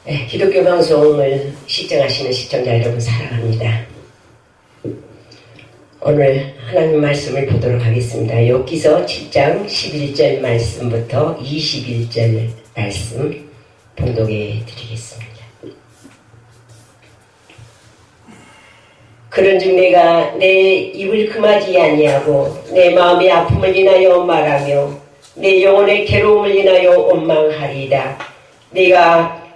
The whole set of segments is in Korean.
네, 기독교 방송을 시청하시는 시청자 여러분 사랑합니다. 오늘 하나님 말씀을 보도록 하겠습니다. 욥기서 7장 11절 말씀부터 21절 말씀 봉독해 드리겠습니다. 그런즉 내가 내 입을 금하지 아니하고 내 마음의 아픔을 인하여 말하며 내 영혼의 괴로움을 인하여 원망하리이다. 내가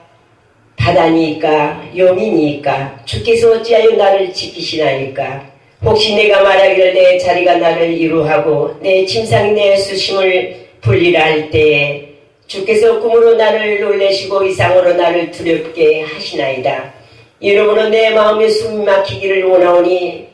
바다니까 영이니까 주께서 어찌하여 나를 지키시나이까. 혹시 내가 말하기를 내 자리가 나를 이루하고 내 침상이 내 수심을 분리라 할 때에 주께서 꿈으로 나를 놀래시고 이상으로 나를 두렵게 하시나이다. 이러므로 내 마음에 숨이 막히기를 원하오니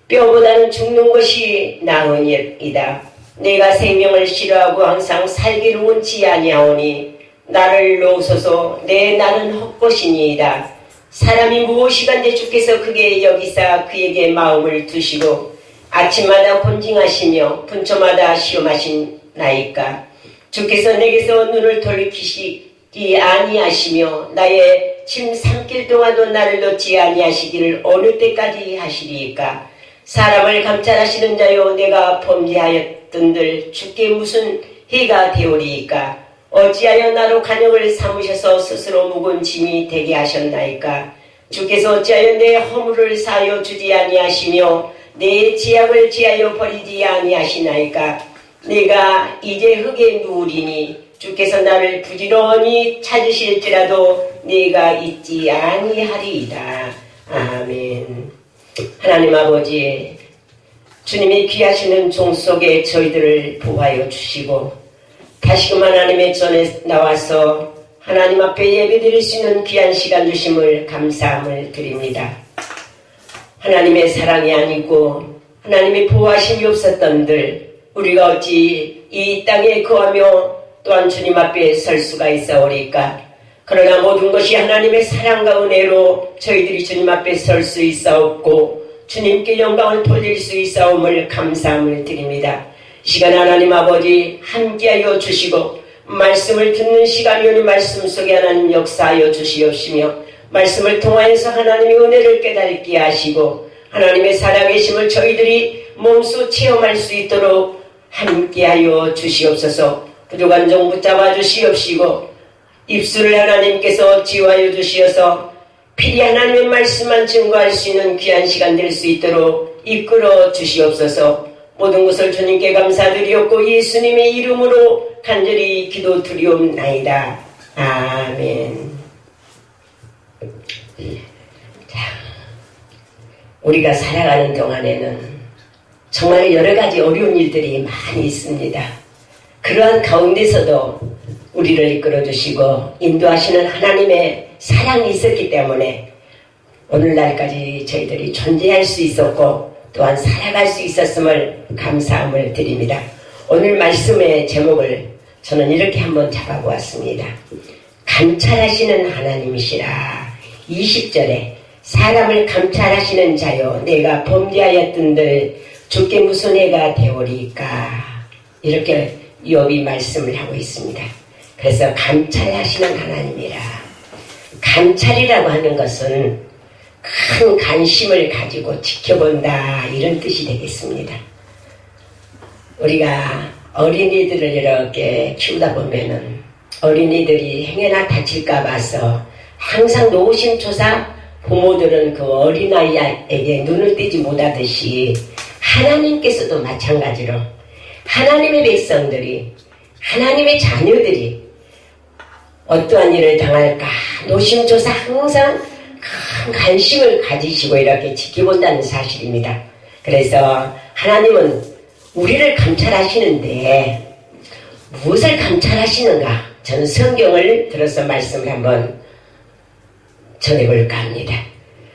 뼈보다는 죽는 것이 나으니이다. 내가 생명을 싫어하고 항상 살기를 원치 아니하오니 나를 놓으소서. 내 날은 헛것이니이다. 사람이 무엇이간데 주께서 그게 여기사 그에게 마음을 두시고 아침마다 곤징하시며 분초마다 시험하시나이까. 주께서 내게서 눈을 돌이키시지 아니하시며 나의 침 삼킬 동안도 나를 놓지 아니하시기를 어느 때까지 하시리이까. 사람을 감찰하시는 자여 내가 범죄하였던들 주께 무슨 해가 되오리이까. 어찌하여 나로 간역을 삼으셔서 스스로 묵은 짐이 되게 하셨나이까. 주께서 어찌하여 내 허물을 사하여 주지 아니하시며 내 죄악을 지하여 버리지 아니하시나이까. 내가 이제 흙에 누우리니 주께서 나를 부지런히 찾으실지라도 내가 잊지 아니하리이다. 아멘. 하나님 아버지, 주님이 귀하시는 종 속에 저희들을 보호하여 주시고 다시금 하나님의 전에 나와서 하나님 앞에 예배드릴 수 있는 귀한 시간 주심을 감사함을 드립니다. 하나님의 사랑이 아니고 하나님의 보호하심이 없었던들 우리가 어찌 이 땅에 거하며 또한 주님 앞에 설 수가 있사오리까. 그러나 모든 것이 하나님의 사랑과 은혜로 저희들이 주님 앞에 설 수 있사옵고 주님께 영광을 돌릴 수 있사옴을 감사함을 드립니다. 이 시간 하나님 아버지 함께하여 주시고 말씀을 듣는 시간이 오니 말씀 속에 하나님 역사하여 주시옵시며 말씀을 통하여서 하나님의 은혜를 깨닫게 하시고 하나님의 살아계심을 저희들이 몸소 체험할 수 있도록 함께하여 주시옵소서. 부족한 종 붙잡아 주시옵시고 입술을 하나님께서 지화하여 주시어서 필히 하나님의 말씀만 증거할 수 있는 귀한 시간 될 수 있도록 이끌어 주시옵소서. 모든 것을 주님께 감사드리옵고 예수님의 이름으로 간절히 기도드리옵나이다. 아멘. 자, 우리가 살아가는 동안에는 정말 여러 가지 어려운 일들이 많이 있습니다. 그러한 가운데서도 우리를 이끌어주시고 인도하시는 하나님의 사랑이 있었기 때문에 오늘날까지 저희들이 존재할 수 있었고 또한 살아갈 수 있었음을 감사함을 드립니다. 오늘 말씀의 제목을 저는 이렇게 한번 잡아보았습니다. 감찰하시는 하나님이시라. 20절에 사람을 감찰하시는 자여 내가 범죄하였던들 주께 무슨 해가 되오리까. 이렇게 욥이 말씀을 하고 있습니다. 그래서 감찰하시는 하나님이라. 감찰이라고 하는 것은 큰 관심을 가지고 지켜본다 이런 뜻이 되겠습니다. 우리가 어린이들을 이렇게 키우다 보면은 어린이들이 행여나 다칠까 봐서 항상 노심초사 부모들은 그 어린아이에게 눈을 떼지 못하듯이 하나님께서도 마찬가지로 하나님의 백성들이 하나님의 자녀들이 어떠한 일을 당할까 노심초사 항상 큰 관심을 가지시고 이렇게 지켜본다는 사실입니다. 그래서 하나님은 우리를 감찰하시는데 무엇을 감찰하시는가? 저는 성경을 들어서 말씀을 한번 전해볼까 합니다.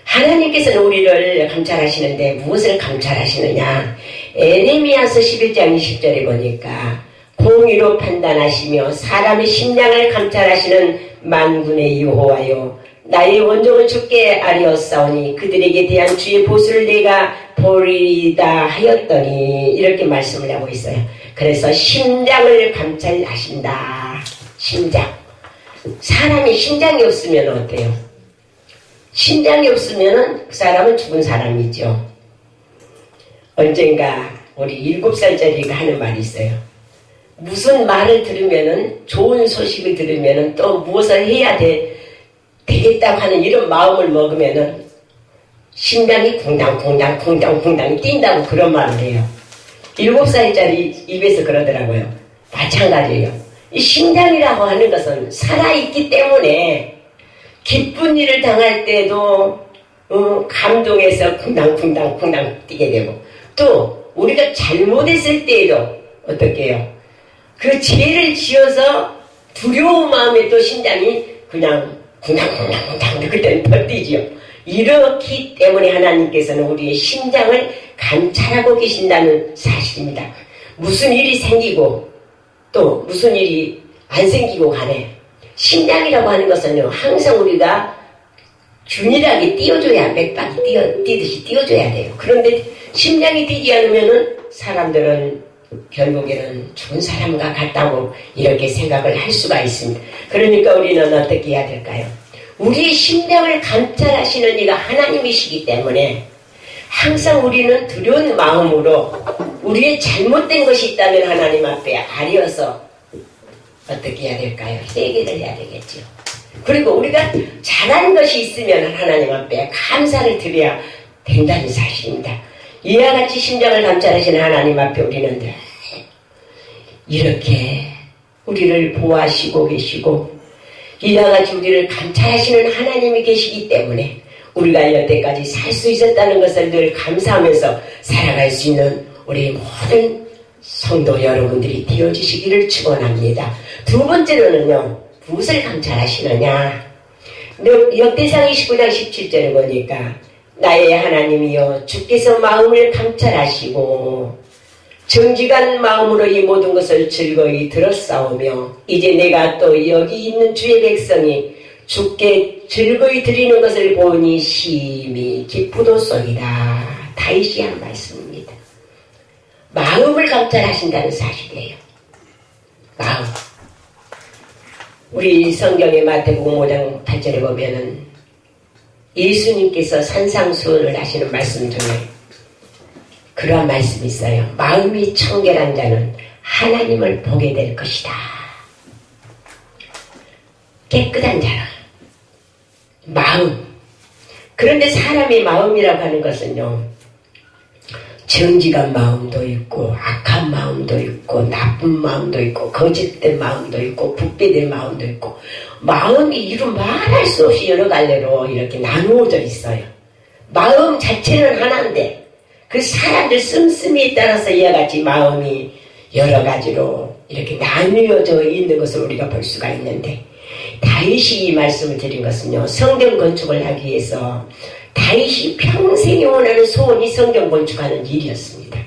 하나님께서는 우리를 감찰하시는데 무엇을 감찰하시느냐? 에레미야서 11장 20절에 보니까 공의로 판단하시며 사람의 심장을 감찰하시는 만군의 여호와여 나의 원정을 주께 아뢰었사오니 그들에게 대한 주의 보수를 내가 보리다 하였더니 이렇게 말씀을 하고 있어요. 그래서 심장을 감찰하신다. 심장. 사람이 심장이 없으면 어때요? 심장이 없으면 그 사람은 죽은 사람이죠. 언젠가 우리 7살짜리가 하는 말이 있어요. 무슨 말을 들으면은, 좋은 소식을 들으면은 또 무엇을 해야 되겠다고 하는 이런 마음을 먹으면은 심장이 쿵당쿵당 뛴다고 그런 말을 해요. 7살짜리 입에서 그러더라고요. 마찬가지예요. 이 심장이라고 하는 것은 살아있기 때문에 기쁜 일을 당할 때도 감동해서 쿵당 뛰게 되고, 또 우리가 잘못했을 때에도 어떻게 해요? 그 죄를 지어서 두려운 마음에 또 심장이 그냥 쿵당 그때는 더 뛰지요. 이렇기 때문에 하나님께서는 우리의 심장을 감찰하고 계신다는 사실입니다. 무슨 일이 생기고 또 무슨 일이 안 생기고 간에 심장이라고 하는 것은요, 항상 우리가 균일하게 띄워줘야, 맥박이 뛰듯이 띄워줘야 돼요. 그런데 심장이 뛰지 않으면은 사람들은 결국에는 죽은 사람과 같다고 이렇게 생각을 할 수가 있습니다. 그러니까 우리는 어떻게 해야 될까요? 우리의 심장을 감찰하시는 이가 하나님이시기 때문에 항상 우리는 두려운 마음으로 우리의 잘못된 것이 있다면 하나님 앞에 아려서 어떻게 해야 될까요? 회개를 해야 되겠죠. 그리고 우리가 잘한 것이 있으면 하나님 앞에 감사를 드려야 된다는 사실입니다. 이와 같이 심장을 감찰하시는 하나님 앞에 우리는 이렇게 우리를 보호하시고 계시고 이와 같이 우리를 감찰하시는 하나님이 계시기 때문에 우리가 여태까지 살 수 있었다는 것을 늘 감사하면서 살아갈 수 있는 우리 모든 성도 여러분들이 되어주시기를 축원합니다. 두 번째로는요, 무엇을 감찰하시느냐? 역대상 29장 17절에 보니까 나의 하나님이여 주께서 마음을 감찰하시고 정직한 마음으로 이 모든 것을 즐거이 들었사오며 이제 내가 또 여기 있는 주의 백성이 주께 즐거이 드리는 것을 보니 심히 기쁘도소이다. 다윗이 한 말씀입니다. 마음을 감찰하신다는 사실이에요. 마음. 우리 성경의 마태복음 5장 8절에 보면은 예수님께서 산상수훈을 하시는 말씀 중에 그러한 말씀이 있어요. 마음이 청결한 자는 하나님을 보게 될 것이다. 깨끗한 자는 마음. 그런데 사람의 마음이라고 하는 것은요, 정직한 마음도 있고 악한 마음도 있고 나쁜 마음도 있고 거짓된 마음도 있고 부패된 마음도 있고 마음이 이루 말할 수 없이 여러 갈래로 이렇게 나누어져 있어요. 마음 자체는 하나인데 그 사람들 씀씀이에 따라서 이와 같이 마음이 여러 가지로 이렇게 나뉘어져 있는 것을 우리가 볼 수가 있는데, 다윗이 이 말씀을 드린 것은요, 성경 건축을 하기 위해서 다윗이 평생에 원하는 소원이 성경 건축하는 일이었습니다.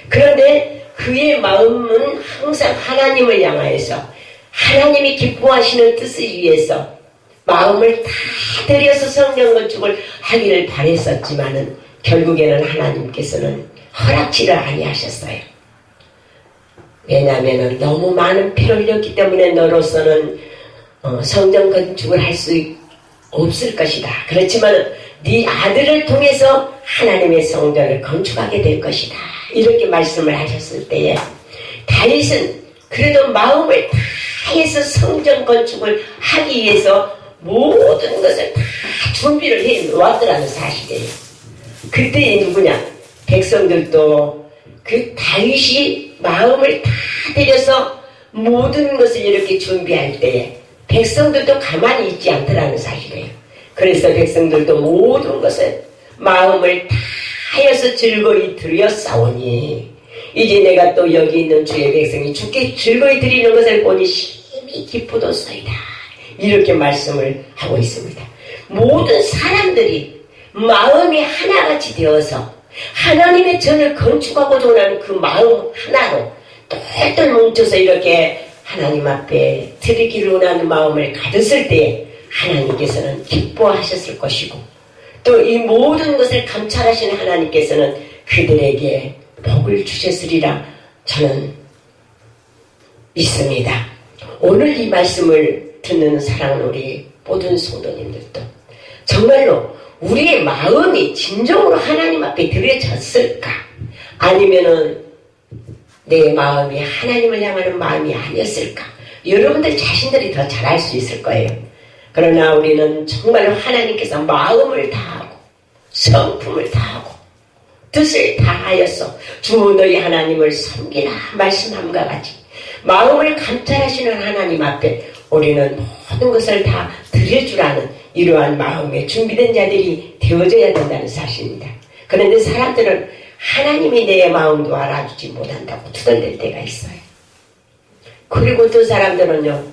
그런데 그의 마음은 항상 하나님을 향하여서 하나님이 기뻐하시는 뜻을 위해서 마음을 다 들여서 성경 건축을 하기를 바랬었지만은 결국에는 하나님께서는 허락지를 아니하셨어요. 왜냐하면 너무 많은 피를 흘렸기 때문에 너로서는 성전 건축을 할 수 없을 것이다. 그렇지만 네 아들을 통해서 하나님의 성전을 건축하게 될 것이다. 이렇게 말씀을 하셨을 때에 다윗은 그래도 마음을 다해서 성전 건축을 하기 위해서 모든 것을 다 준비를 해 놓았더라는 사실이에요. 그때 누구냐? 백성들도 그 다윗이 마음을 다 들여서 모든 것을 이렇게 준비할 때에 백성들도 가만히 있지 않더라는 사실이에요. 그래서 백성들도 모든 것을 마음을 다하여서 즐거이 드렸사오니 이제 내가 또 여기 있는 주의 백성이 주께 즐거이 드리는 것을 보니 심히 기쁘도소이다. 이렇게 말씀을 하고 있습니다. 모든 사람들이 마음이 하나같이 되어서 하나님의 전을 건축하고자 하는 그 마음 하나로 똘똘 뭉쳐서 이렇게 하나님 앞에 드리기를 원하는 마음을 가졌을 때 하나님께서는 기뻐하셨을 것이고 또 이 모든 것을 감찰하시는 하나님께서는 그들에게 복을 주셨으리라 저는 믿습니다. 오늘 이 말씀을 듣는 사랑하는 우리 모든 성도님들도 정말로 우리의 마음이 진정으로 하나님 앞에 들여졌을까? 아니면은 내 마음이 하나님을 향하는 마음이 아니었을까? 여러분들 자신들이 더 잘 알 수 있을 거예요. 그러나 우리는 정말로 하나님께서 마음을 다하고 성품을 다하고 뜻을 다하여서 주 너희 하나님을 섬기라 말씀함과 같이 마음을 감찰하시는 하나님 앞에 우리는 모든 것을 다 드려주라는 이러한 마음에 준비된 자들이 되어져야 된다는 사실입니다. 그런데 사람들은 하나님이 내 마음도 알아주지 못한다고 투덜댈 때가 있어요. 그리고 또 사람들은요,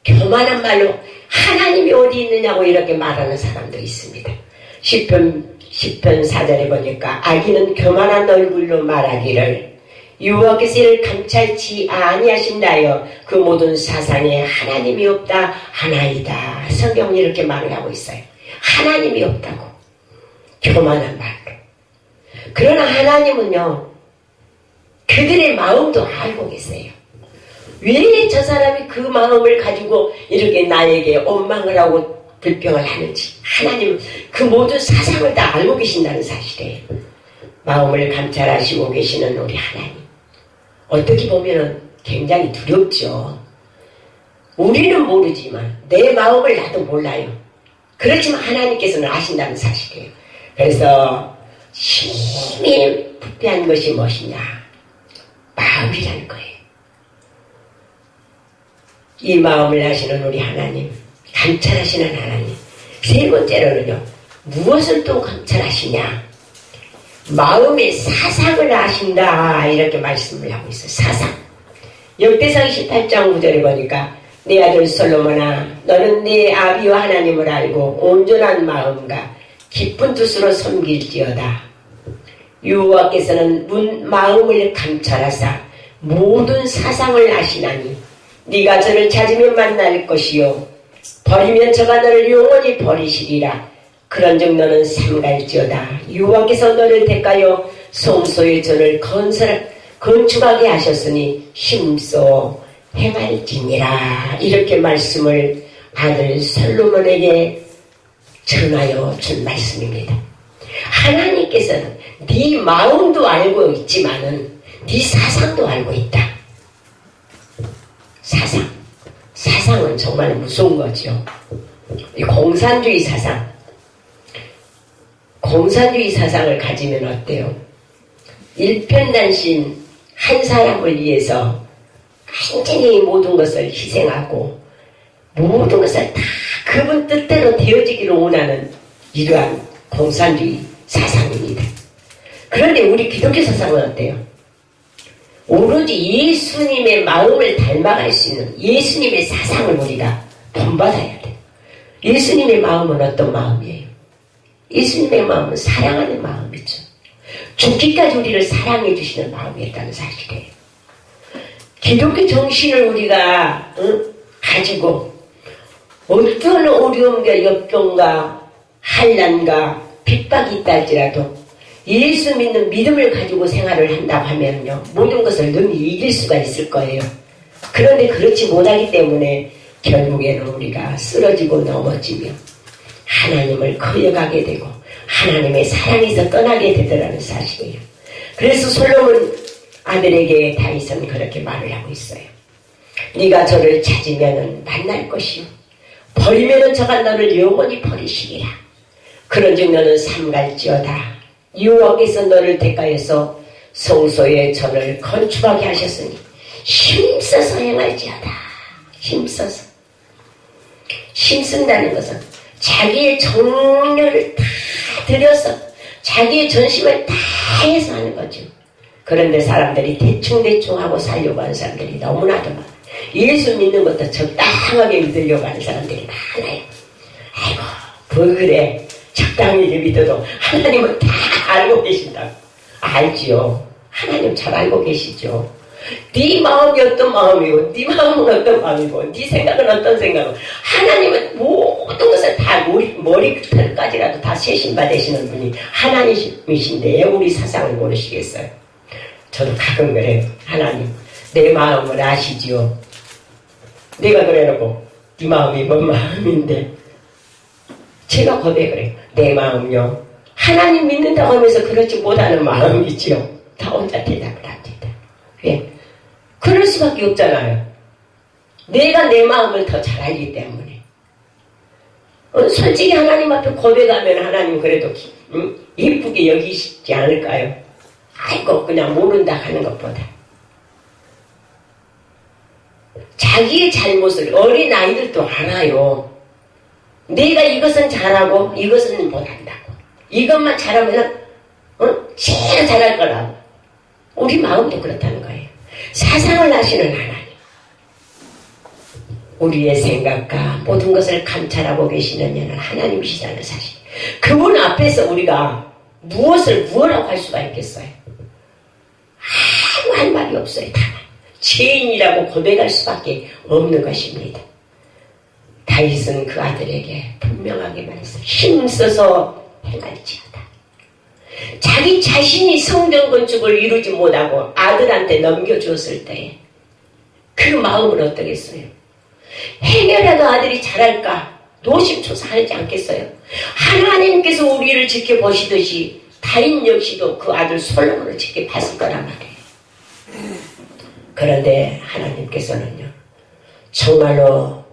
교만한 말로 하나님이 어디 있느냐고 이렇게 말하는 사람도 있습니다. 시편 4절에 보니까 악인은 교만한 얼굴로 말하기를 여호와께서 이를 감찰치 아니하신다여 그 모든 사상에 하나님이 없다 하나이다. 성경이 이렇게 말을 하고 있어요. 하나님이 없다고. 교만한 말로. 그러나 하나님은요, 그들의 마음도 알고 계세요. 왜 저 사람이 그 마음을 가지고 이렇게 나에게 원망을 하고 불평을 하는지 하나님은 그 모든 사상을 다 알고 계신다는 사실이에요. 마음을 감찰하시고 계시는 우리 하나님. 어떻게 보면 굉장히 두렵죠. 우리는 모르지만 내 마음을 나도 몰라요. 그렇지만 하나님께서는 아신다는 사실이에요. 그래서 힘이 부패한 것이 무엇이냐? 마음이라는 거예요. 이 마음을 아시는 우리 하나님, 감찰하시는 하나님. 세 번째로는요, 무엇을 또 감찰하시냐? 마음의 사상을 아신다. 이렇게 말씀을 하고 있어요. 사상. 역대상 18장 9절에 보니까 내 아들 솔로몬아, 너는 내 아비와 하나님을 알고 온전한 마음과 깊은 뜻으로 섬길지어다. 여호와께서는 마음을 감찰하사 모든 사상을 아시나니 네가 저를 찾으면 만날 것이요 버리면 저가 너를 영원히 버리시리라. 그런즉 너는 삼갈지어다. 여호와께서 너를 택하여 성소의 전을 건축하게 하셨으니 힘써 행할지니라. 이렇게 말씀을 아들 솔로몬에게 전하여 준 말씀입니다. 하나님께서는 네 마음도 알고 있지만은 네 사상도 알고 있다. 사상은 정말 무서운 거죠. 이 공산주의 사상을 가지면 어때요? 일편단심 한 사람을 위해서 완전히 모든 것을 희생하고 모든 것을 다 그분 뜻대로 되어지기를 원하는 이러한 공산주의 사상입니다. 그런데 우리 기독교 사상은 어때요? 오로지 예수님의 마음을 닮아갈 수 있는 예수님의 사상을 우리가 본받아야 돼요. 예수님의 마음은 어떤 마음이에요? 예수님의 마음은 사랑하는 마음이죠. 죽기까지 우리를 사랑해 주시는 마음이었다는 사실이에요. 기독교 정신을 우리가 가지고 어떤 어려움과 역경과 한란과 핍박이 있다 할지라도 예수 믿는 믿음을 가지고 생활을 한다고 하면요, 모든 것을 능히 이길 수가 있을 거예요. 그런데 그렇지 못하기 때문에 결국에는 우리가 쓰러지고 넘어지며 하나님을 거역하게 되고 하나님의 사랑에서 떠나게 되더라는 사실이에요. 그래서 솔로몬 아들에게 다윗은 그렇게 말을 하고 있어요. 네가 저를 찾으면 만날 것이요 버리면 저가 너를 영원히 버리시리라. 그런즉 너는 삼갈지어다. 여호와께서 너를 택하여서 성소의 전을 건축하게 하셨으니 힘써서 행할지어다. 힘쓴다는 것은 자기의 정열을 다 들여서 자기의 전심을 다 해서 하는 거죠. 그런데 사람들이 대충대충 하고 살려고 하는 사람들이 너무나도 많아요. 예수 믿는 것도 적당하게 믿으려고 하는 사람들이 많아요. 아이고, 그래. 적당히 믿어도 하나님은 다 알고 계신다고. 알지요. 하나님 잘 알고 계시죠. 네 마음이 어떤 마음이고 네 마음은 어떤 마음이고 네 생각은 어떤 생각이고 하나님은 모든 것을 다 머리끝까지라도 다 세신받으시는 분이 하나님이신데 왜 우리 사상을 모르시겠어요? 저도 가끔 그래요. 하나님 내 마음을 아시지요. 내가 그래놓고 네 마음이 뭔 마음인데? 제가 고백을 해요. 내 마음요. 하나님 믿는다고 하면서 그렇지 못하는 마음이지요. 다 혼자 대답을 합니다. 왜? 그럴 수밖에 없잖아요. 내가 내 마음을 더 잘 알기 때문에. 솔직히 하나님 앞에 고백하면 하나님 그래도 예쁘게 여기시지 않을까요? 아이고 그냥 모른다 하는 것보다. 자기의 잘못을 어린 아이들도 알아요. 내가 이것은 잘하고 이것은 못한다고. 이것만 잘하면 제일 잘할 거라고. 우리 마음도 그렇다는 거예요. 사상을 아시는 하나님. 우리의 생각과 모든 것을 감찰하고 계시는 이는 하나님이시다는 사실. 그분 앞에서 우리가 무엇을 무엇라고 할 수가 있겠어요? 아무 할 말이 없어요. 다만 죄인이라고 고백할 수밖에 없는 것입니다. 다윗은 그 아들에게 분명하게 말했어요. 힘써서 행할지어다. 자기 자신이 성전 건축을 이루지 못하고 아들한테 넘겨주었을 때에 그 마음은 어떠겠어요? 행여라도 아들이 잘할까 노심초사하지 않겠어요? 하나님께서 우리를 지켜보시듯이 다윗 역시도 그 아들 솔로몬을 지켜봤을 거란 말이에요. 그런데 하나님께서는요 정말로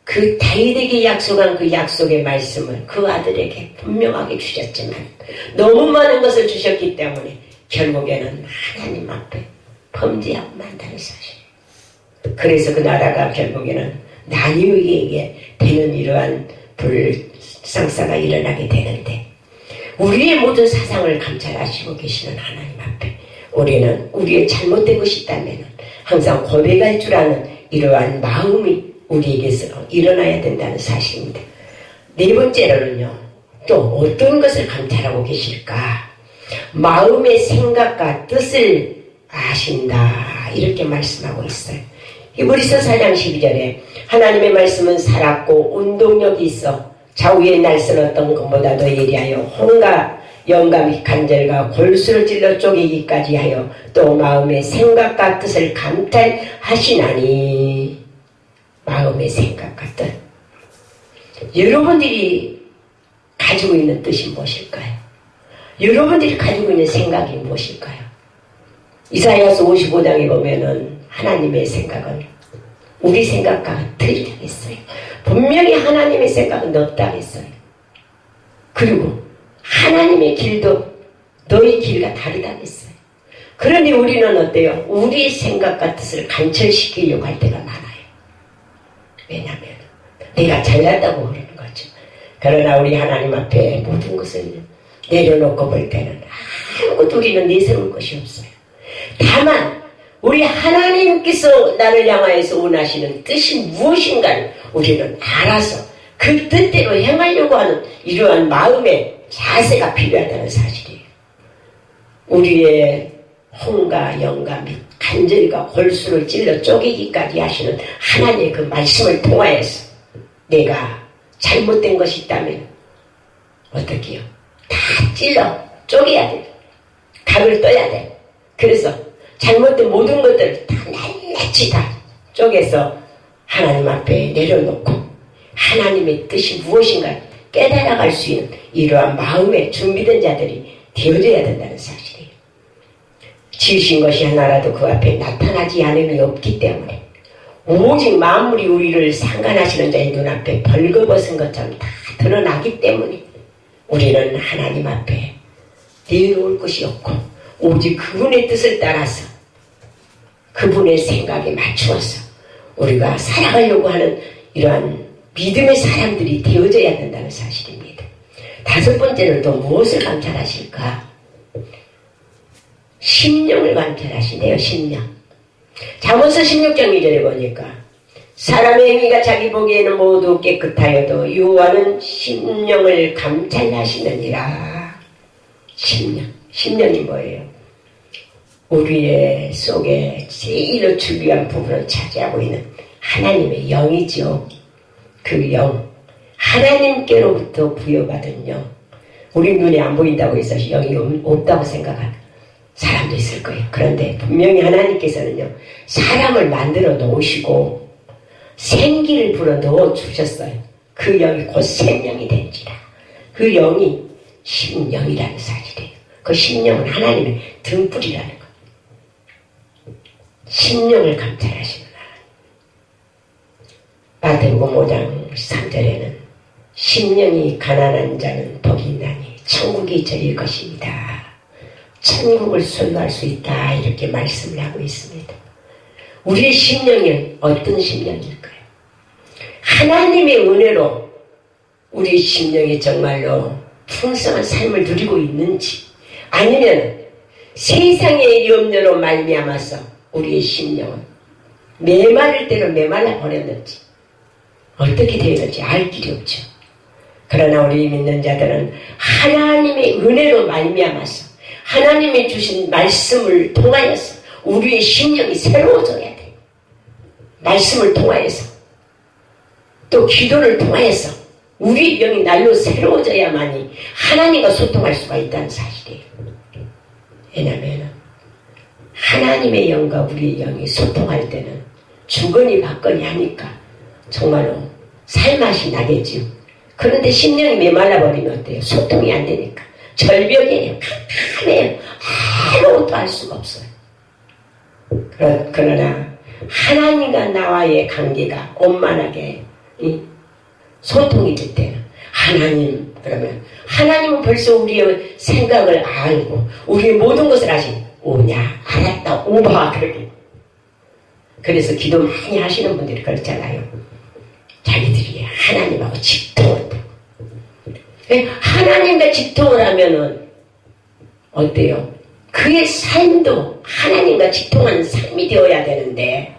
그 다윗에게 약속한 그 약속의 말씀을 그 아들에게 분명하게 주셨지만 너무 많은 것을 주셨기 때문에 결국에는 하나님 앞에 범죄하고 만다는 사실. 그래서 그 나라가 결국에는 나뉘게 되는 이러한 불상사가 일어나게 되는데 우리의 모든 사상을 감찰하시고 계시는 하나님 앞에 우리는 우리의 잘못된 것이 있다면 항상 고백할 줄 아는 이러한 마음이 우리에게서 일어나야 된다는 사실입니다. 네 번째로는요, 또 어떤 것을 감찰하고 계실까? 마음의 생각과 뜻을 아신다. 이렇게 말씀하고 있어요. 히브리서 4장 12절에 하나님의 말씀은 살았고 운동력이 있어 좌우의 날선 어떤 것보다도 예리하여 혼과 영감이 간절과 골수를 찔러 쪼개기까지 하여 또 마음의 생각과 뜻을 감찰하시나니. 마음의 생각과 뜻. 여러분들이 가지고 있는 뜻이 무엇일까요? 여러분들이 가지고 있는 생각이 무엇일까요? 이사야서 55장에 보면은 하나님의 생각은 우리 생각과 틀리다고 했어요. 분명히 하나님의 생각은 없다고 했어요. 그리고 하나님의 길도 너의 길과 다르다고 했어요. 그런데 우리는 어때요? 우리의 생각과 뜻을 관철시키려고 할 때가 많아요. 왜냐하면 내가 잘났다고 그러는 거죠. 그러나 우리 하나님 앞에 모든 것을 내려놓고 볼 때는 아무것도 우리는 내세울 것이 없어요. 다만 우리 하나님께서 나를 향하여서 원하시는 뜻이 무엇인가를 우리는 알아서 그 뜻대로 행하려고 하는 이러한 마음의 자세가 필요하다는 사실이에요. 우리의 혼과 영과 및 간절과 골수를 찔러 쪼개기까지 하시는 하나님의 그 말씀을 통하여서 내가 잘못된 것이 있다면 어떻게 해요? 다 찔러 쪼개야 돼. 각을 떠야 돼. 그래서 잘못된 모든 것들을 다 낱낱이 다 쪼개서 하나님 앞에 내려놓고 하나님의 뜻이 무엇인가 깨달아갈 수 있는 이러한 마음에 준비된 자들이 되어져야 된다는 사실이에요. 지으신 것이 하나라도 그 앞에 나타나지 않음이 없기 때문에 오직 만물이 우리를 상관하시는 자의 눈앞에 벌거벗은 것처럼 다 드러나기 때문에 우리는 하나님 앞에 내놓을 것이 없고 오직 그분의 뜻을 따라서 그분의 생각에 맞추어서 우리가 살아가려고 하는 이러한 믿음의 사람들이 되어져야 된다는 사실입니다. 다섯 번째는 또 무엇을 감찰하실까? 심령을 감찰하시네요. 심령. 잠언서 16장 2절에 보니까 사람의 행위가 자기 보기에는 모두 깨끗하여도 여호와는 심령을 감찰하시느니라. 심령. 심령이 뭐예요? 우리의 속에 제일 중요한 부분을 차지하고 있는 하나님의 영이죠. 그 영. 하나님께로부터 부여받은 영. 우리 눈에 안 보인다고 해서 영이 없다고 생각하는 사람도 있을 거예요. 그런데 분명히 하나님께서는요, 사람을 만들어 놓으시고 생기를 불어넣어 주셨어요. 그 영이 곧 생명이 된지라. 그 영이 심령이라는 사실이에요. 그 심령은 하나님의 등불이라는 것. 심령을 감찰하시는 하나님. 마태복음 5장 3절에는 심령이 가난한 자는 복이 있나니 천국이 저릴 것입니다. 천국을 소유할 수 있다 이렇게 말씀을 하고 있습니다. 우리의 심령은 어떤 심령일까요? 하나님의 은혜로 우리 심령이 정말로 풍성한 삶을 누리고 있는지, 아니면 세상의 염려로 말미암아서 우리의 심령은 메마를 대로 메말라 버렸는지, 어떻게 되었는지 알 길이 없죠. 그러나 우리 믿는 자들은 하나님의 은혜로 말미암아서 하나님이 주신 말씀을 통하여서 우리의 심령이 새로워져야 돼요. 말씀을 통하여서 또 기도를 통하여서 우리의 영이 날로 새로워져야만이 하나님과 소통할 수가 있다는 사실이에요. 왜냐하면 하나님의 영과 우리의 영이 소통할 때는 주거니 받거니 하니까 정말로 살맛이 나겠지요. 그런데 심령이 메말라버리면 어때요? 소통이 안 되니까 절벽이에요. 캄캄해요. 아무것도 알 수가 없어요. 그러나 하나님과 나와의 관계가 원만하게 소통이 될 때는 하나님, 그러면 하나님은 벌써 우리의 생각을 알고 우리의 모든 것을 아시고 오냐 알았다 오바 그러게. 그래서 기도 많이 하시는 분들이 그렇잖아요. 자기들이 하나님하고 직통한다. 하나님과 직통을 하면은 어때요? 그의 삶도 하나님과 직통하는 삶이 되어야 되는데,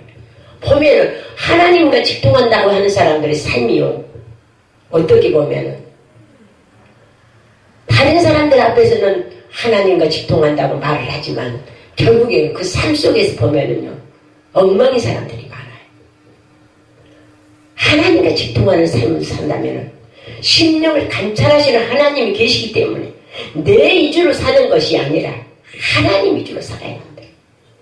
보면은 하나님과 직통한다고 하는 사람들의 삶이요, 어떻게 보면은 다른 사람들 앞에서는 하나님과 직통한다고 말을 하지만 결국에 그 삶 속에서 보면은요 엉망인 사람들이 많아요. 하나님과 직통하는 삶을 산다면은 심령을 감찰하시는 하나님이 계시기 때문에 내 위주로 사는 것이 아니라 하나님 위주로 살아야 한다.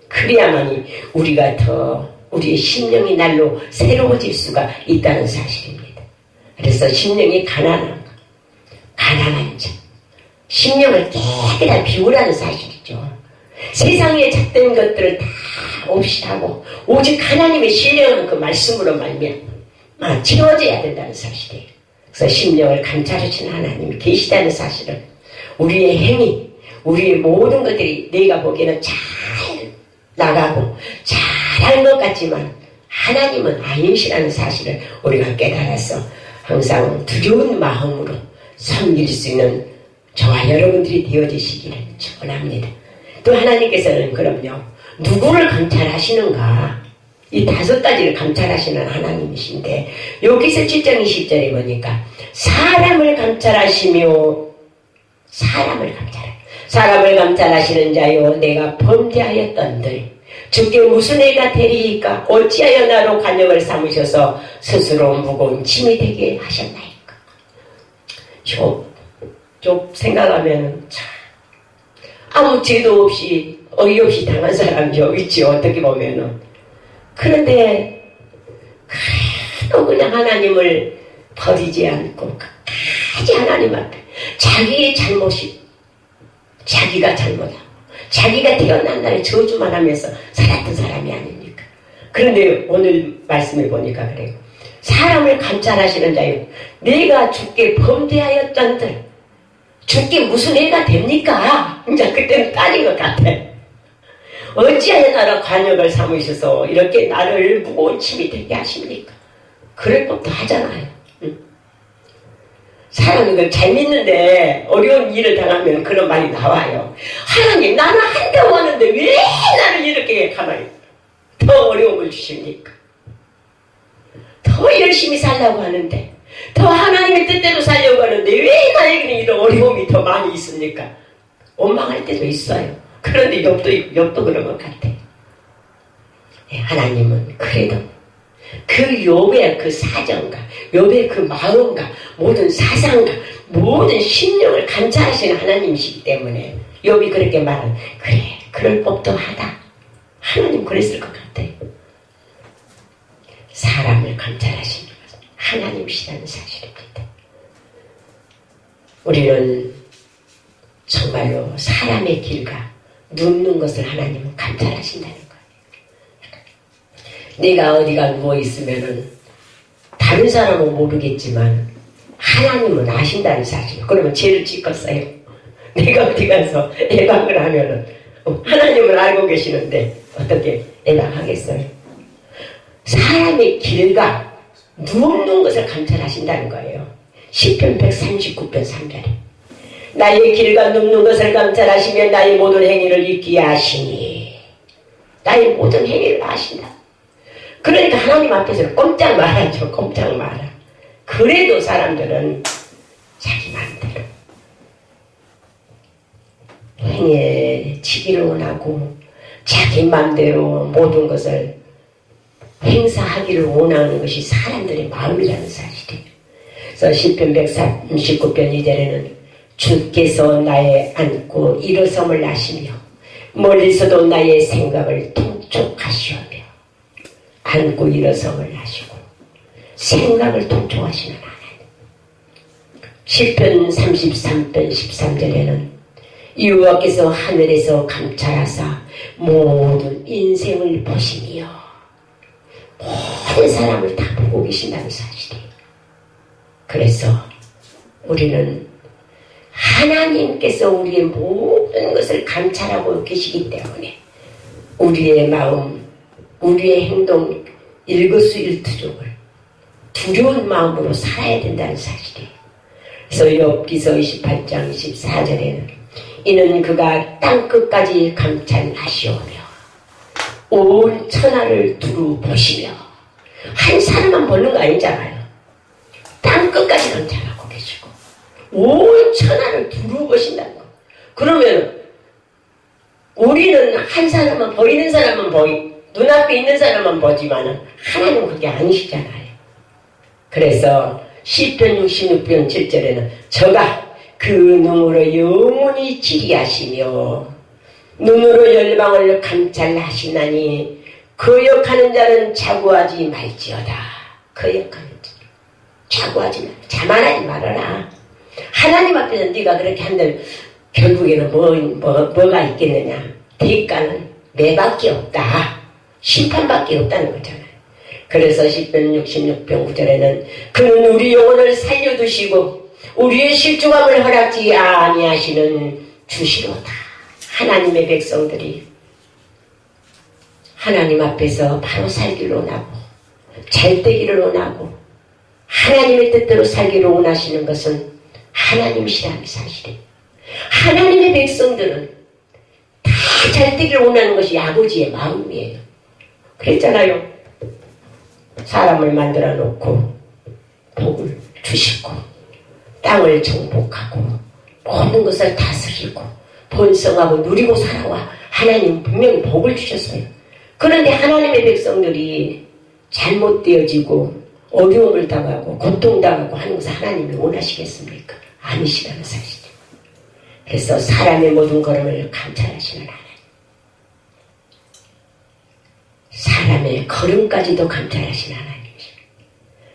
그래야만이 우리가 더 우리의 심령이 날로 새로워질 수가 있다는 사실입니다. 그래서 심령이 가난한 자, 심령을 깨끗하게 비우라는 사실이죠. 세상에 잡된 것들을 다 없이 하고 오직 하나님의 신령한 그 말씀으로 말미암아 채워져야 된다는 사실이에요. 그래서 심령을 감찰하시는 하나님이 계시다는 사실을, 우리의 행위, 우리의 모든 것들이 내가 보기에는 잘 나가고 잘할 것 같지만 하나님은 아니시라는 사실을 우리가 깨달아서 항상 두려운 마음으로 섬길 수 있는 저와 여러분들이 되어지시기를 축원합니다. 또 하나님께서는 그럼요, 누구를 감찰하시는가, 이 5가지를 감찰하시는 하나님이신데, 여기서 7장 20절에 보니까 사람을 감찰하시며, 사람을 감찰하시는 자요 내가 범죄하였던들 주께 무슨 애가 되리이까? 어찌하여 나로 관역을 삼으셔서 스스로 무거운 짐이 되게 하셨나이까? 좀 생각하면 참 아무 죄도 없이 어이없이 당한 사람이 여기 있지, 어떻게 보면은. 그런데 그래도 그냥 하나님을 버리지 않고 끝까지 하나님 앞에 자기의 잘못이, 자기가 잘못하고 자기가 태어난 날에 저주만 하면서 살았던 사람이 아닙니까? 그런데 오늘 말씀을 보니까 그래요. 사람을 감찰하시는 자요 내가 주께 범죄하였던들 주께 무슨 애가 됩니까? 이제 그때는 딸인 것 같아. 어찌하여 나라 관역을 삼으셔서 이렇게 나를 무거운 짐이 되게 하십니까? 그럴 법도 하잖아요. 사람이 그걸 잘 믿는데 어려운 일을 당하면 그런 말이 나와요. 하나님, 나는 한다고 하는데 왜 나를 이렇게 가만히 더 어려움을 주십니까? 더 열심히 살려고 하는데, 더 하나님의 뜻대로 살려고 하는데 왜 나에게는 이런 어려움이 더 많이 있습니까? 원망할 때도 있어요. 그런데 욥도 그런 것 같아요. 하나님은 그래도 그 욥의 그 사정과 욥의 그 마음과 모든 사상과 모든 심령을 감찰하시는 하나님이시기 때문에 욥이 그렇게 말하는, 그래, 그럴 법도 하다. 하나님 그랬을 것 같아요. 사람을 감찰하시는 것은 하나님이시라는 사실입니다. 우리는 정말로 사람의 길과 눕는 것을 하나님은 감찰하신다는 거예요. 내가 어디가 누워있으면은 다른 사람은 모르겠지만 하나님은 아신다는 사실. 그러면 죄를 짓겠어요. 내가 어디 가서 애방을 하면은 하나님을 알고 계시는데 어떻게 애방하겠어요? 사람의 길과 눕는 것을 감찰하신다는 거예요. 시편 139편 3절에 나의 길과 눕는 것을 감찰하시며 나의 모든 행위를 잊게 하시니 나의 모든 행위를 아신다. 그러니까 하나님 앞에서는 꼼짝 말아줘. 꼼짝 말아. 그래도 사람들은 자기 마음대로 행해치기를 원하고 자기 마음대로 모든 것을 행사하기를 원하는 것이 사람들의 마음이라는 사실이에요. 그래서 시편 139편 2절에는 주께서 나의 앉고 일어섬을 아시며 멀리서도 나의 생각을 통촉하시오며 앉고 일어섬을 아시고 생각을 통촉하시는 하나님. 시편 33편 13절에는 여호와께서 하늘에서 감찰하사 모든 인생을 보시며 모든 사람을 다 보고 계신다는 사실이에요. 그래서 우리는 하나님께서 우리의 모든 것을 감찰하고 계시기 때문에 우리의 마음, 우리의 행동, 일거수일투족을 두려운 마음으로 살아야 된다는 사실이에요. 그래서 욥기서 28장 24절에는 이는 그가 땅끝까지 감찰하시오며 온 천하를 두루 보시며 한 사람만 보는 거 아니잖아요. 땅끝까지 감찰하고 계시고 온 천하를 두루 보신다는 거. 그러면 우리는 한 사람만 보이는 사람만 눈앞에 있는 사람만 보지만 하나님은 그게 아니시잖아요. 그래서 시편 66편 7절에는 저가 그 눈으로 영원히 지리하시며 눈으로 열방을 감찰하시나니 거역하는 자는 자고하지 말지어다. 거역하는 자 자고하지 말라. 자만하지 말아라. 하나님 앞에서 네가 그렇게 한들 결국에는 뭐가 있겠느냐. 대가는 매밖에 없다. 심판밖에 없다는 거잖아요. 그래서 시편 66편 9절에는 그는 우리 영혼을 살려두시고 우리의 실족함을 허락지 아니하시는 주시로다. 하나님의 백성들이 하나님 앞에서 바로 살기를 원하고 잘되기를 원하고 하나님의 뜻대로 살기를 원하시는 것은 하나님이시라는 사실이에요. 하나님의 백성들은 다 잘되기를 원하는 것이 아버지의 마음이에요. 그랬잖아요. 사람을 만들어 놓고 복을 주시고 땅을 정복하고 모든 것을 다스리고 번성하고 누리고 살아와 하나님 분명히 복을 주셨어요. 그런데 하나님의 백성들이 잘못되어지고 어려움을 당하고 고통당하고 하는 것을 하나님이 원하시겠습니까? 아니시라는 사실이에요. 그래서 사람의 모든 걸음을 감찰하시는 하나님. 사람의 걸음까지도 감찰하시는 하나님이시죠.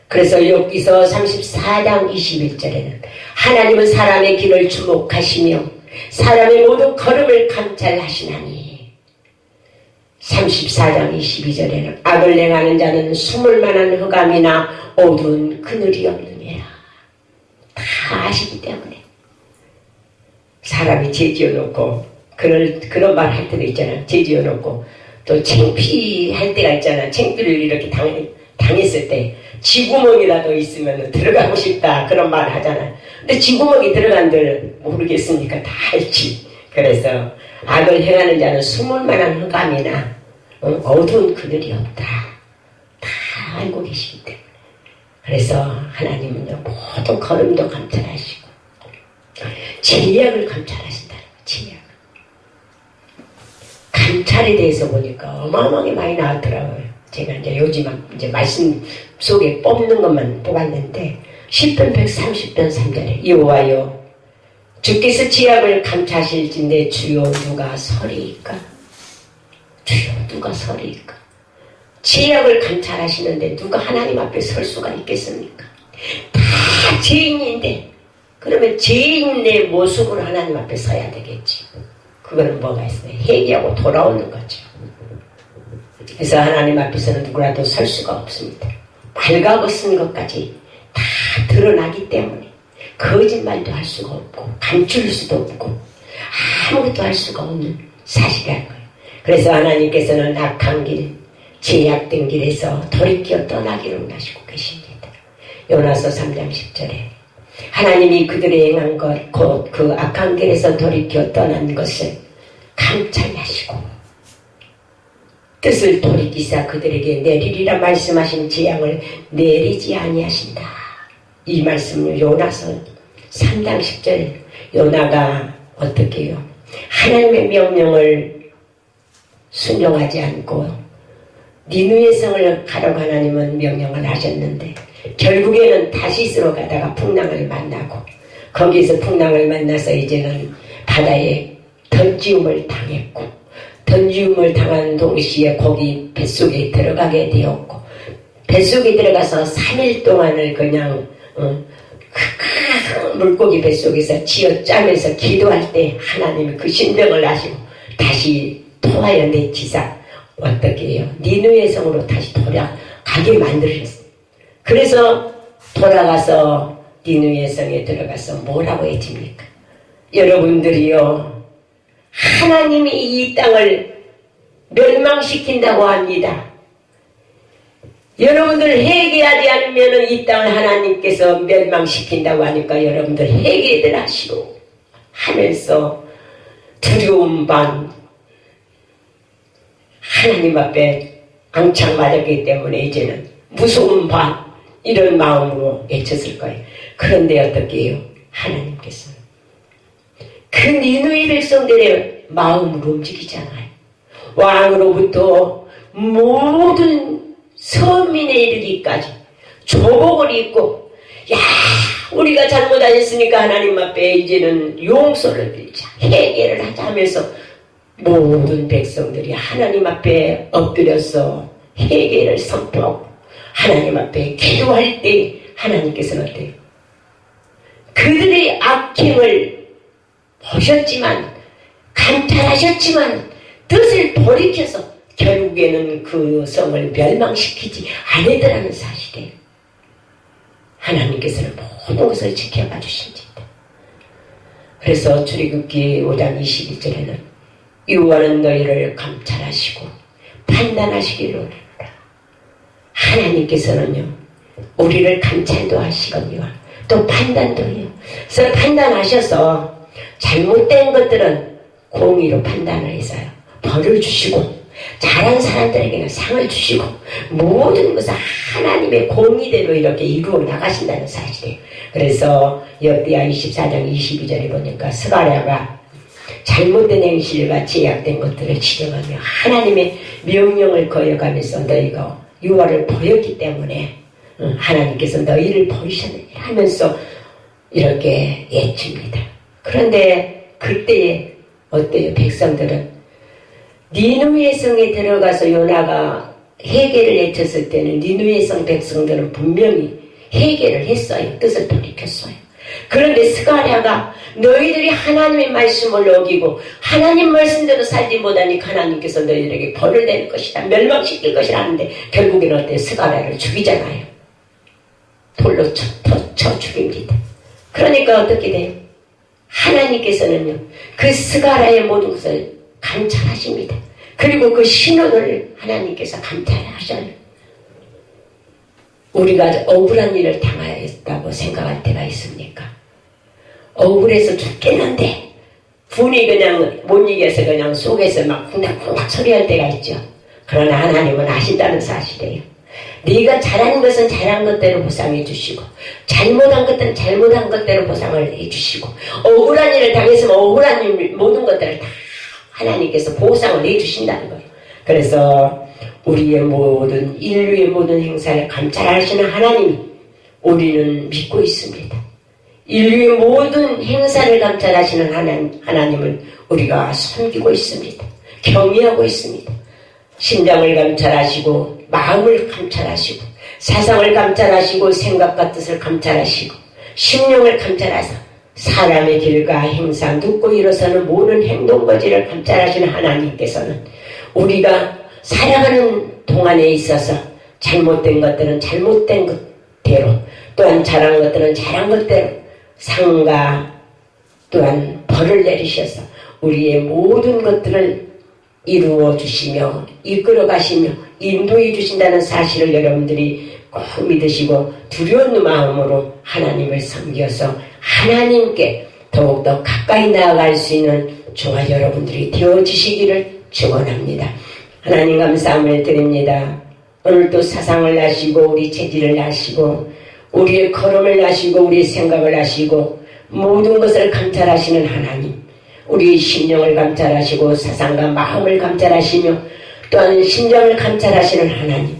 그래서 욥기서 34장 21절에는 하나님은 사람의 길을 주목하시며 사람의 모든 걸음을 감찰하시나니 34장 22절에는 악을 행하는 자는 숨을 만한 흑암이나 어두운 그늘이 없느니라. 다 아시기 때문에 사람이 죄 지어놓고 그런 말 할 때도 있잖아. 죄 지어놓고 또 창피할 때가 있잖아. 창피를 이렇게 당했을 때 쥐구멍이라도 있으면 들어가고 싶다 그런 말 하잖아. 근데 쥐구멍이 들어간들 모르겠습니까? 다 알지. 그래서 악을 행하는 자는 숨을 만한 흑암이나 어두운 그늘이 없다. 다 알고 계시기 때문에. 그래서 하나님은요 모든 걸음도 감찰하시고 죄악을 감찰하신다는 거예요. 죄악. 감찰에 대해서 보니까 어마어마하게 많이 나왔더라고요. 제가 이제 요즘 이제 말씀 속에 뽑는 것만 뽑았는데 시편 130편 3절에 여호와여 주께서 죄악을 감찰하실진대 주여 누가 서리이까? 주여 누가 서리이까? 죄악을 감찰하시는데 누가 하나님 앞에 설 수가 있겠습니까? 다 죄인인데 그러면 죄인의 모습으로 하나님 앞에 서야 되겠지. 그거는 뭐가 있어요? 회개하고 돌아오는 거죠. 그래서 하나님 앞에서는 누구라도 설 수가 없습니다. 발가벗은 것까지 다 드러나기 때문에 거짓말도 할 수가 없고 감출 수도 없고 아무것도 할 수가 없는 사실이라는 거예요. 그래서 하나님께서는 악한 길, 죄악된 길에서 돌이켜 떠나기를 원하시고 계십니다. 요나서 3장 10절에 하나님이 그들의 행한 것, 곧 그 악한 길에서 돌이켜 떠난 것을 감찰하시고 뜻을 돌이키사 그들에게 내리리라 말씀하신 재앙을 내리지 아니하신다. 이 말씀을 요나서 3장 10절에 요나가 어떻게 해요? 하나님의 명령을 순종하지 않고 니느웨 성을 가라고 하나님은 명령을 하셨는데 결국에는 다시스로 가다가 풍랑을 만나고 거기에서 풍랑을 만나서 이제는 바다에 던지움을 당했고 던지움을 당한 동시에 거기 뱃속에 들어가게 되었고 뱃속에 들어가서 3일 동안을 그냥 물고기 뱃속에서 쥐어짜면서 기도할 때 하나님이 그 심정을 아시고 다시 토하여 내치사 어떻게 해요? 니느웨 성으로 다시 돌아가게 만들었어요. 그래서 돌아가서 니느웨 성에 들어가서 뭐라고 해집니까? 여러분들이요 하나님이 이 땅을 멸망시킨다고 합니다. 여러분들 회개하지 않으면 이 땅을 하나님께서 멸망시킨다고 하니까 여러분들 회개들 하시고 하면서 두려움 반 하나님 앞에 앙창 맞았기 때문에 이제는 무서운 반 이런 마음으로 외쳤을 거예요. 그런데 어떻게 해요? 하나님께서 그 니느웨 백성들의 마음으로 움직이잖아요. 왕으로부터 모든 서민에 이르기까지 조복을 입고 야 우리가 잘못하였으니까 하나님 앞에 이제는 용서를 빌자 회개를 하자 하면서 모든 백성들이 하나님 앞에 엎드려서 회개를 선포하고 하나님 앞에 기도할 때 하나님께서는 어때요? 그들의 악행을 보셨지만 감찰하셨지만 뜻을 돌이켜서 결국에는 그 성을 멸망시키지 않으더라는 사실이에요. 하나님께서는 모든 것을 지켜봐 주십니다. 그래서 출애굽기 5장 22절에는 여호와는 너희를 감찰하시고 판단하시기를 원하노라. 하나님께서는요 우리를 감찰도 하시거니와 또 판단도 해요. 그래서 판단하셔서 잘못된 것들은 공의로 판단을 해서요 벌을 주시고 잘한 사람들에게는 상을 주시고 모든 것을 하나님의 공의대로 이렇게 이루어 나가신다는 사실이에요. 그래서 역대하 24장 22절에 보니까 스가랴가 잘못된 행실과 제약된 것들을 지적하며 하나님의 명령을 거역하면서 너희가 유월을 버렸기 때문에 하나님께서 너희를 버리셨느냐 하면서 이렇게 외칩니다. 그런데 그때에 어때요? 백성들은 니느웨 성에 들어가서 요나가 회개를 외쳤을 때는 니느웨 성 백성들은 분명히 회개를 했어요. 뜻을 돌이켰어요. 그런데 스가랴가 너희들이 하나님의 말씀을 어기고 하나님 말씀대로 살지 못하니까 하나님께서 너희들에게 벌을 내릴 것이다 멸망시킬 것이라 하는데 결국에는 어때요? 스가랴를 죽이잖아요. 돌로 쳐 죽입니다. 그러니까 어떻게 돼요? 하나님께서는요 그 스가랴의 모든 것을 감찰하십니다. 그리고 그 신원을 하나님께서 감찰하셔요. 우리가 억울한 일을 당하였다고 생각할 때가 있습니까? 억울해서 죽겠는데 분이 그냥 못 이겨서 그냥 속에서 막 쿵닥쿵닥 소리할 때가 있죠. 그러나 하나님은 아신다는 사실이에요. 네가 잘한 것은 잘한 것대로 보상해 주시고 잘못한 것들은 잘못한 것대로 보상을 해 주시고 억울한 일을 당했으면 억울한 일 모든 것들을 다 하나님께서 보상을 해 주신다는 거예요. 그래서 우리의 모든 인류의 모든 행사를 감찰하시는 하나님이 우리는 믿고 있습니다. 인류의 모든 행사를 감찰하시는 하나님을 우리가 섬기고 있습니다. 경외하고 있습니다. 심장을 감찰하시고 마음을 감찰하시고 사상을 감찰하시고 생각과 뜻을 감찰하시고 심령을 감찰하사 사람의 길과 행사 눕고 일어서는 모든 행동거지를 감찰하시는 하나님께서는 우리가 살아가는 동안에 있어서 잘못된 것들은 잘못된 것대로 또한 잘한 것들은 잘한 것대로 상과 또한 벌을 내리셔서 우리의 모든 것들을 이루어 주시며 이끌어 가시며 인도해 주신다는 사실을 여러분들이 꼭 믿으시고 두려운 마음으로 하나님을 섬겨서 하나님께 더욱더 가까이 나아갈 수 있는 저와 여러분들이 되어지시기를 축원합니다. 하나님 감사함을 드립니다. 오늘도 사상을 하시고 우리 체질을 하시고 우리의 걸음을 하시고 우리의 생각을 하시고 모든 것을 감찰하시는 하나님, 우리의 심령을 감찰하시고 사상과 마음을 감찰하시며 또한 심정을 감찰하시는 하나님,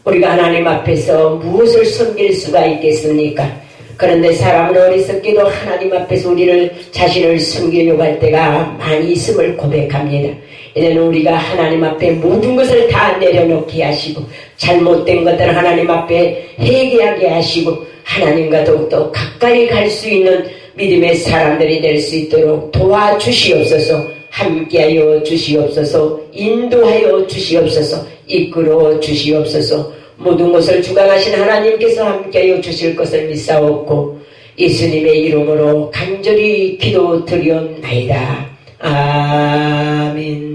우리가 하나님 앞에서 무엇을 숨길 수가 있겠습니까? 그런데 사람은 어리석게도 하나님 앞에서 우리를 자신을 숨기려고 할 때가 많이 있음을 고백합니다. 이제는 우리가 하나님 앞에 모든 것을 다 내려놓게 하시고 잘못된 것들을 하나님 앞에 회개하게 하시고 하나님과 더욱더 가까이 갈 수 있는 믿음의 사람들이 될 수 있도록 도와주시옵소서. 함께하여 주시옵소서. 인도하여 주시옵소서. 이끌어 주시옵소서. 모든 것을 주관하신 하나님께서 함께하여 주실 것을 믿사옵고 예수님의 이름으로 간절히 기도드리옵나이다. 아멘.